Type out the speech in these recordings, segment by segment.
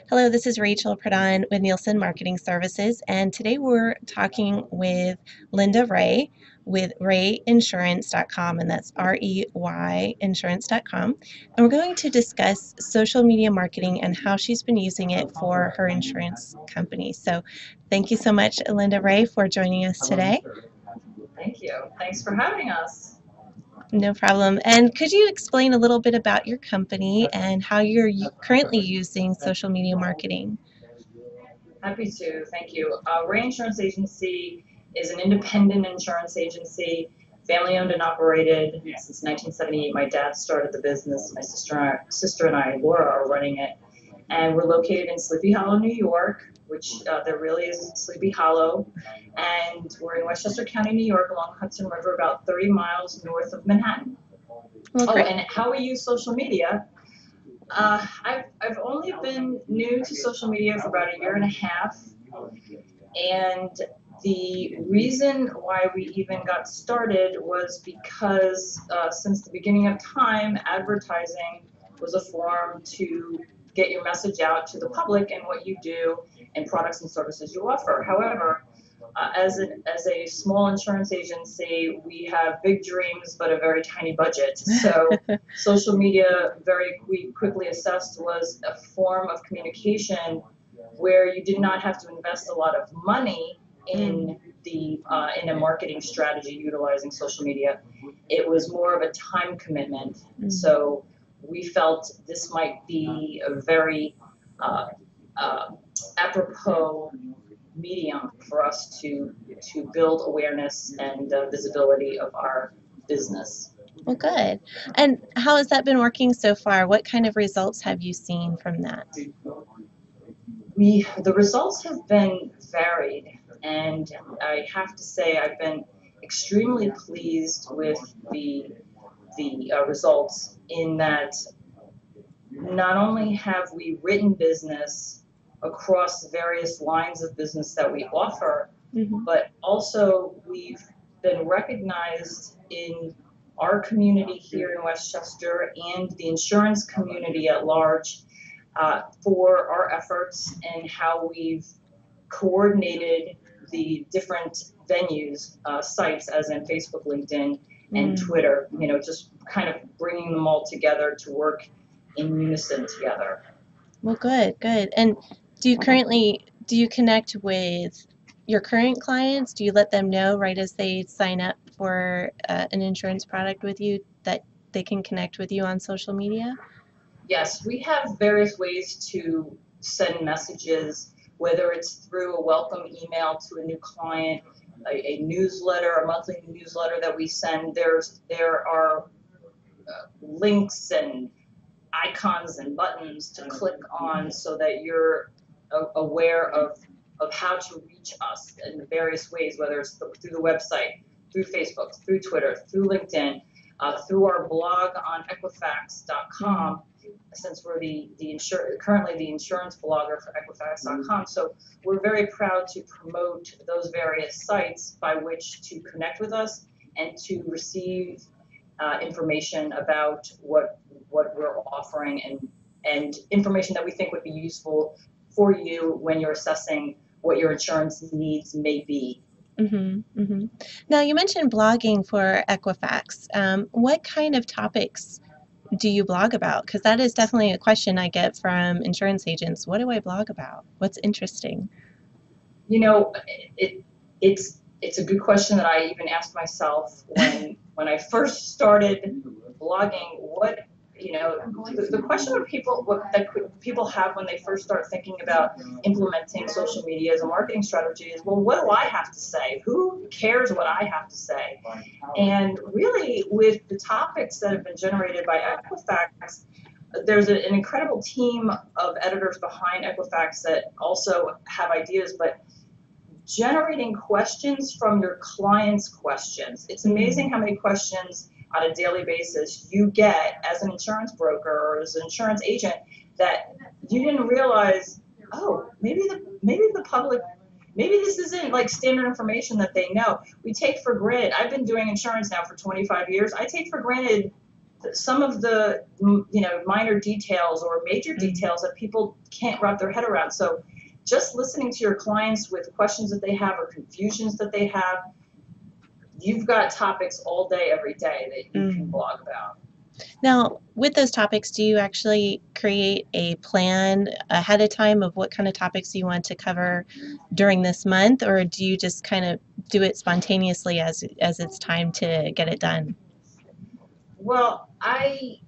Hello, this is Rachel Pradhan with Nielsen Marketing Services, and today we're talking with Linda Ray with rayinsurance.com, and that's REY insurance.com. And we're going to discuss social media marketing and how she's been using it for her insurance company. So, thank you so much, Linda Ray, for joining us today. Thank you. Thanks for having us. No problem. And could you explain a little bit about your company and how you're currently using social media marketing? Happy to. Thank you. Ray Insurance Agency is an independent insurance agency, family owned and operated since 1978. My dad started the business. My sister and I, Laura, are running it. And we're located in Sleepy Hollow, New York, which there really is Sleepy Hollow. And we're in Westchester County, New York, along the Hudson River, about 30 miles north of Manhattan. Well, Oh, great. and how we use social media. I've only been new to social media for about a year and a half, and the reason why we even got started was because since the beginning of time, advertising was a form to get your message out to the public and what you do and products and services you offer. However, as a small insurance agency, we have big dreams but a very tiny budget. So social media, we quickly assessed, was a form of communication where you did not have to invest a lot of money in in a marketing strategy utilizing social media. It was more of a time commitment. So we felt this might be a very uh, apropos medium for us to build awareness and visibility of our business. Well, good. And how has that been working so far? What kind of results have you seen from that? The results have been varied, and I have to say I've been extremely pleased with the results in that not only have we written business across various lines of business that we offer, but also we've been recognized in our community here in Westchester and the insurance community at large for our efforts and how we've coordinated the different venues, sites, as in Facebook, LinkedIn, and Twitter, just kind of bringing them all together to work in unison together. Well, good, good. And do you connect with your current clients? Do you let them know right as they sign up for an insurance product with you that they can connect with you on social media? Yes, we have various ways to send messages, whether it's through a welcome email to a new client, a newsletter, a monthly newsletter that we send. There are links and icons and buttons to click on so that you're aware of how to reach us in various ways, whether it's through the website, through Facebook, through Twitter, through LinkedIn, through our blog on Equifax.com, since we're currently the insurance blogger for Equifax.com. So we're very proud to promote those various sites by which to connect with us and to receive information about what we're offering and information that we think would be useful for you when you're assessing what your insurance needs may be. Now, you mentioned blogging for Equifax. What kind of topics do you blog about? Because that is definitely a question I get from insurance agents. What do I blog about? What's interesting? It's a good question that I even asked myself when I first started blogging. The question that people have when they first start thinking about implementing social media as a marketing strategy is, well, what do I have to say? Who cares what I have to say? And really, with the topics that have been generated by Equifax, there's an incredible team of editors behind Equifax that also have ideas, but generating questions from your clients' questions. It's amazing how many questions on a daily basis you get as an insurance broker or as an insurance agent that you didn't realize, oh, maybe the public, maybe this isn't like standard information that they know. We take for granted. I've been doing insurance now for 25 years. I take for granted some of the minor details or major details that people can't wrap their head around. So just listening to your clients with questions that they have or confusions that they have, you've got topics all day, every day that you can blog about. Now, with those topics, do you actually create a plan ahead of time of what kind of topics you want to cover during this month, or do you just kind of do it spontaneously as it's time to get it done? Well, I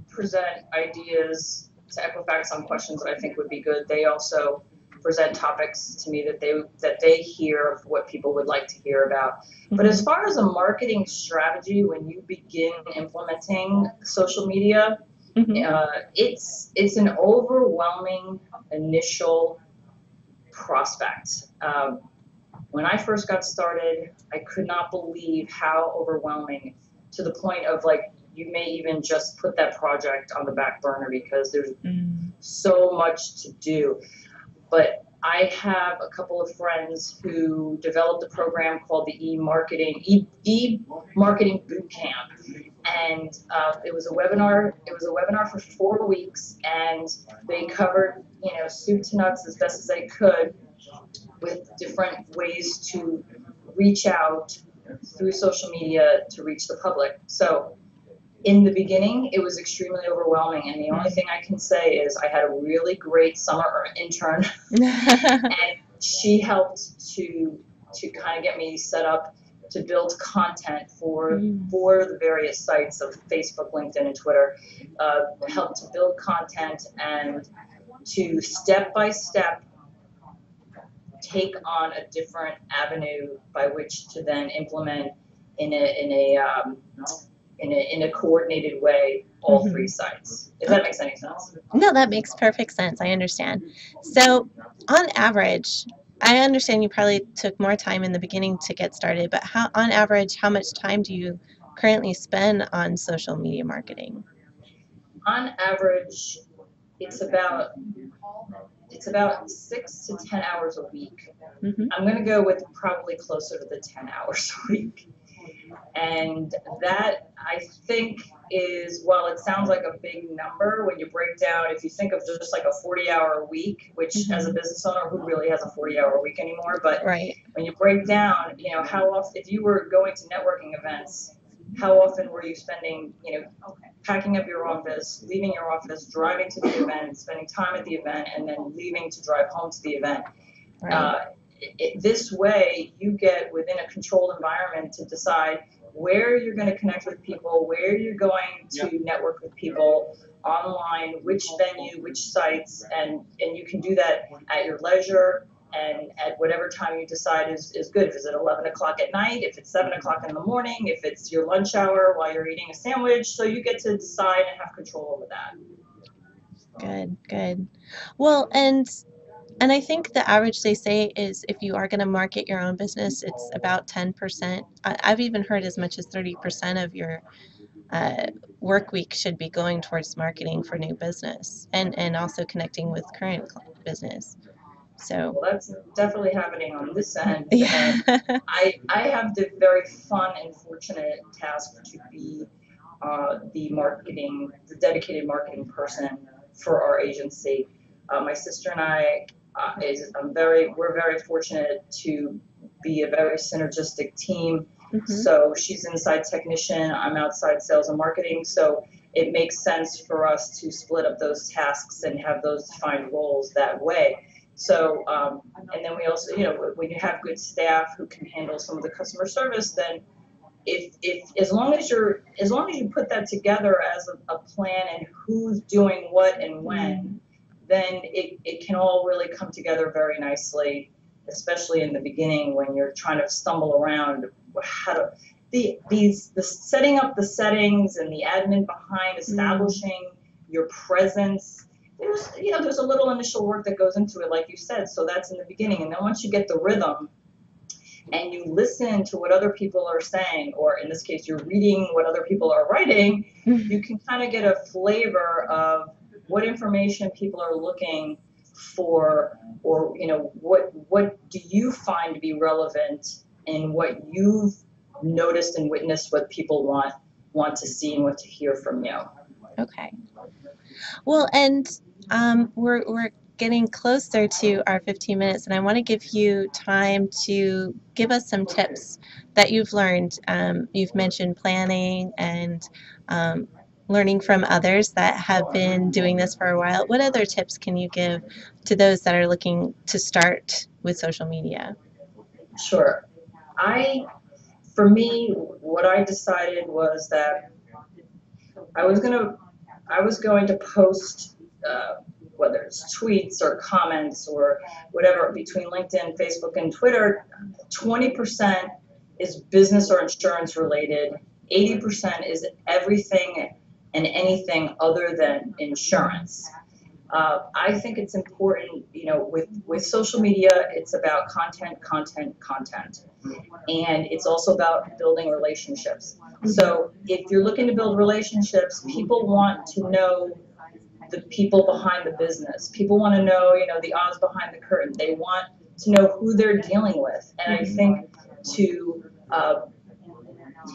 present ideas to Equifax on questions that I think would be good. They also present topics to me that they hear of what people would like to hear about. But as far as a marketing strategy, when you begin implementing social media, it's an overwhelming initial prospect. When I first got started, I could not believe how overwhelming, to the point of like, you may even just put that project on the back burner because there's so much to do. But I have a couple of friends who developed a program called the e-marketing boot camp, and it was a webinar. It was a webinar for 4 weeks, and they covered soup to nuts as best as they could with different ways to reach out through social media to reach the public. So in the beginning, it was extremely overwhelming, and the only thing I can say is I had a really great summer intern, and she helped to kind of get me set up to build content for the various sites of Facebook, LinkedIn, and Twitter. Helped to build content and to step by step take on a different avenue by which to then implement in a coordinated way all 3 sites. If that makes any sense. No, that makes perfect sense. I understand. So on average, I understand you probably took more time in the beginning to get started, but on average, how much time do you currently spend on social media marketing? On average, it's about 6 to 10 hours a week. I'm going to go with probably closer to the 10 hours a week. And that, I think, is, while it sounds like a big number, when you break down, if you think of just like a 40-hour week, which as a business owner, who really has a 40-hour week anymore? But when you break down, how often, if you were going to networking events, how often were you spending, packing up your office, leaving your office, driving to the event, spending time at the event, and then leaving to drive home to the event? This way, you get within a controlled environment to decide where you're going to connect with people, where you're going to network with people online, which venue, which sites, and you can do that at your leisure and at whatever time you decide is good. If it's at 11 o'clock at night, if it's 7 o'clock in the morning, if it's your lunch hour while you're eating a sandwich, so you get to decide and have control over that. Good. Well, and I think the average, they say, is if you are going to market your own business, it's about 10%. I've even heard as much as 30% of your work week should be going towards marketing for new business and also connecting with current business. So well, that's definitely happening on this end. And I have the very fun and fortunate task to be the dedicated marketing person for our agency. My sister and I, we're very fortunate to be a very synergistic team. So she's inside technician, I'm outside sales and marketing. So it makes sense for us to split up those tasks and have those defined roles that way. So, and then we also, when you have good staff who can handle some of the customer service, then as long as you put that together as a plan and who's doing what and when, then it can all really come together very nicely, especially in the beginning when you're trying to stumble around the setting up the settings and the admin behind establishing your presence. There's a little initial work that goes into it, like you said, so that's in the beginning. And then once you get the rhythm and you listen to what other people are saying, or in this case, you're reading what other people are writing, you can kind of get a flavor of what information people are looking for, or what do you find to be relevant in what you've noticed and witnessed what people want want to see and what to hear from you. Okay. Well, and we're getting closer to our 15 minutes, and I want to give you time to give us some tips that you've learned. You've mentioned planning and um, learning from others that have been doing this for a while. What other tips can you give to those that are looking to start with social media? Sure. For me, what I decided was that I was gonna I was going to post, whether it's tweets or comments or whatever, between LinkedIn, Facebook, and Twitter. 20% is business or insurance related. 80% is everything and anything other than insurance. I think it's important, with social media, it's about content, content, content. And it's also about building relationships. So if you're looking to build relationships, people want to know the people behind the business. People want to know, the odds behind the curtain. They want to know who they're dealing with. And I think to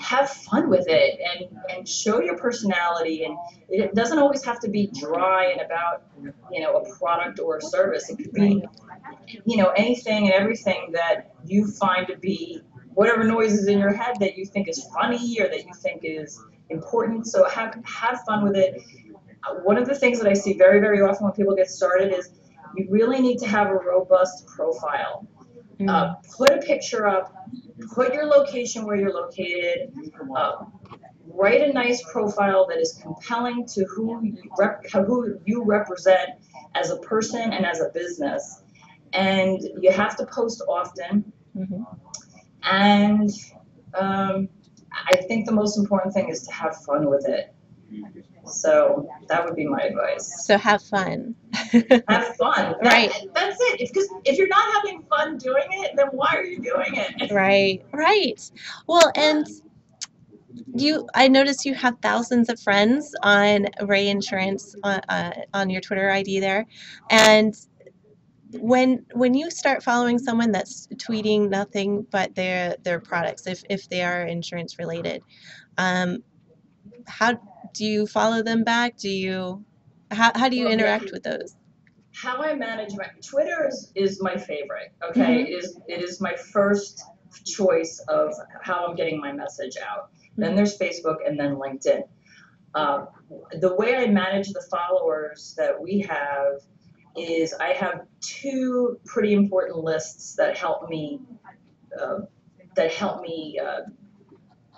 have fun with it and show your personality. And it doesn't always have to be dry and about, a product or a service. It could be, anything and everything that you find to be whatever noise is in your head that you think is funny or that you think is important. So have fun with it. One of the things that I see very, very often when people get started is you really need to have a robust profile. Put a picture up, put your location where you're located, write a nice profile that is compelling to who you represent as a person and as a business. And you have to post often. Mm-hmm. And I think the most important thing is to have fun with it. So that would be my advice. So have fun. Have fun. Right. That's it. Because if you're not having fun doing it, then why are you doing it? Right, right. Well, and I noticed you have thousands of friends on Ray Insurance on your Twitter ID there, and when you start following someone that's tweeting nothing but their products, if they are insurance related, um, how do you follow them back? How do you interact with those? How I manage my Twitter is my favorite. Okay, it is my first choice of how I'm getting my message out. Then there's Facebook and then LinkedIn. The way I manage the followers that we have is I have two pretty important lists that help me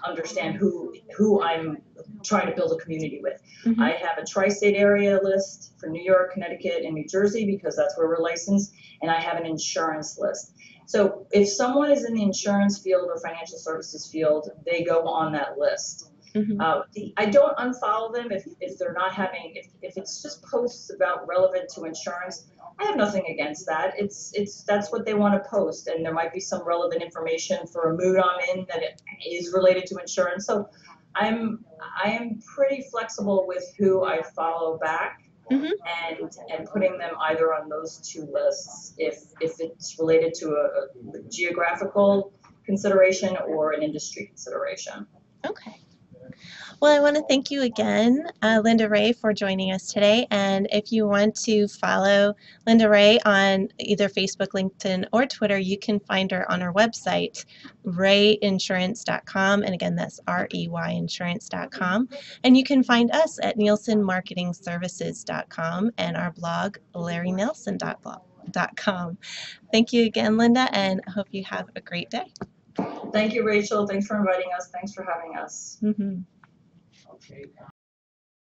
understand who I'm trying to build a community with. Mm-hmm. I have a tri-state area list for New York, Connecticut, and New Jersey because that's where we're licensed, and I have an insurance list. So if someone is in the insurance field or financial services field, they go on that list. Mm-hmm. I don't unfollow them if they're not having, if it's just posts about relevant to insurance. I have nothing against that. That's what they want to post, and there might be some relevant information for a mood I'm in that it is related to insurance. So I am pretty flexible with who I follow back, and putting them either on those two lists if it's related to a geographical consideration or an industry consideration. Okay. Well, I want to thank you again, Linda Ray, for joining us today. And if you want to follow Linda Ray on either Facebook, LinkedIn, or Twitter, you can find her on our website, rayinsurance.com. And again, that's REYinsurance.com. And you can find us at nielsenmarketingservices.com and our blog, larrynelson.com. Thank you again, Linda, and I hope you have a great day. Thank you, Rachel. Thanks for inviting us. Thanks for having us. Mm-hmm.